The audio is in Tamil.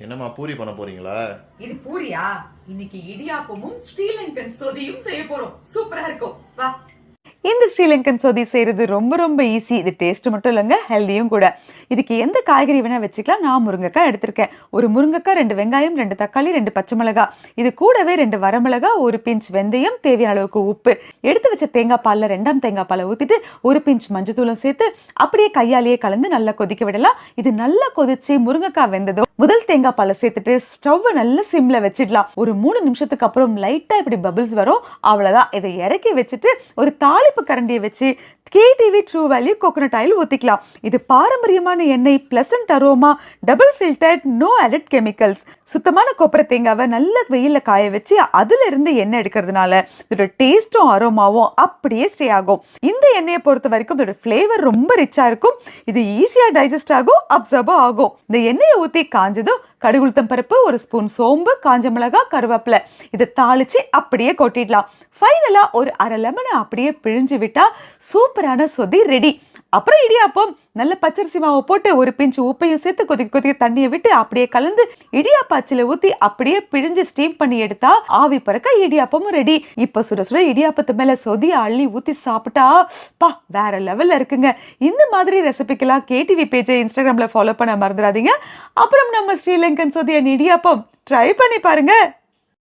என்னம்மா பூரி பண்ண போறீங்களா? இது பூரியா? இன்னைக்கு இடியாப்பமும் ஸ்ரீலங்கன் சொதியும் செய்ய போறோம். சூப்பரா இருக்கும். வா. இந்த ஸ்ரீலங்கன் சொதி செய்கிறது ரொம்ப ரொம்ப ஈஸி. இது டேஸ்ட் மட்டும் இல்லைங்க, ஹெல்தியும் கூட. இதுக்கு எந்த காய்கறி வேணால் வச்சுக்கலாம். நான் முருங்கைக்காய் எடுத்திருக்கேன். ஒரு முருங்கைக்காய், 2 வெங்காயம், 2 தக்காளி, 2 பச்சை மிளகாய், இது கூடவே 2 வரமிளகா, 1 பிஞ்ச் வெந்தயம், தேவையான அளவுக்கு உப்பு, எடுத்து வச்ச தேங்காய் பாலில் 2ஆம் தேங்காய் பாலை ஊற்றிட்டு 1 பிஞ்ச் மஞ்சத்தூளும் சேர்த்து அப்படியே கையாலேயே கலந்து நல்லா கொதிக்க விடலாம். இது நல்லா கொதிச்சு முருங்கைக்காய் வெந்ததும் முதல் தேங்காய் பாலை சேர்த்துட்டு ஸ்டவ்வை நல்லா சிம்ல வச்சிடலாம். ஒரு 3 நிமிஷத்துக்கு அப்புறம் லைட்டாக இப்படி பபிள்ஸ் வரும். அவ்வளோதான். இதை இறக்கி வச்சுட்டு ஒரு தாளிப்பு கரண்டியை வச்சு KTV true value coconut oil ஊற்றிக்கலாம். இது பாரம்பரியமான எண்ணெய், pleasant aroma, double filtered, no added chemicals. சுத்தமான கொப்பரை தேங்காவை நல்ல வெயிலில் காய வச்சு அதில் இருந்து எண்ணெய் எடுக்கிறதுனால இதோட டேஸ்ட்டும் அரோமாவும் அப்படியே ஸ்டே ஆகும். இந்த எண்ணெயை பொறுத்த வரைக்கும் இதோட ஃப்ளேவர் ரொம்ப ரிச்சாக இருக்கும். இது ஈஸியாக டைஜஸ்ட் ஆகும், அப்சர்பும் ஆகும். இந்த எண்ணெயை ஊற்றி காஞ்சதும் கடுகு உளுத்தம் பருப்பு, 1 ஸ்பூன் சோம்பு, காஞ்ச மிளகாய், கருவேப்பிலை, இதை தாளிச்சு அப்படியே கொட்டிடலாம். ஃபைனலா ஒரு அரை லெமனை அப்படியே பிழிஞ்சு விட்டா சூப்பரான சொதி ரெடி. அப்புறம் இடியாப்பம் நல்ல பச்சரிசி மாவை போட்டு 1 பிஞ்ச் உப்பையும் சேர்த்து கொதிக்க தண்ணியை விட்டு அப்படியே கலந்து இடியாப்பாச்சில ஊத்தி அப்படியே பிழிஞ்சு ஸ்டீம் பண்ணி எடுத்தா ஆவி பறக்க இடியாப்பமும் ரெடி. இப்ப சுட சுட இடியாப்பத்து மேல சொதிய அள்ளி ஊத்தி சாப்பிட்டா பா வேற லெவல்ல இருக்குங்க. இந்த மாதிரி ரெசிபிக்கெல்லாம் கேடிவி பேஜை இன்ஸ்டாகிராம்ல ஃபாலோ பண்ண மறந்துடாதீங்க. அப்புறம் நம்ம ஸ்ரீலங்கன் சொதி அண்ட் இடியாப்பம் ட்ரை பண்ணி பாருங்க.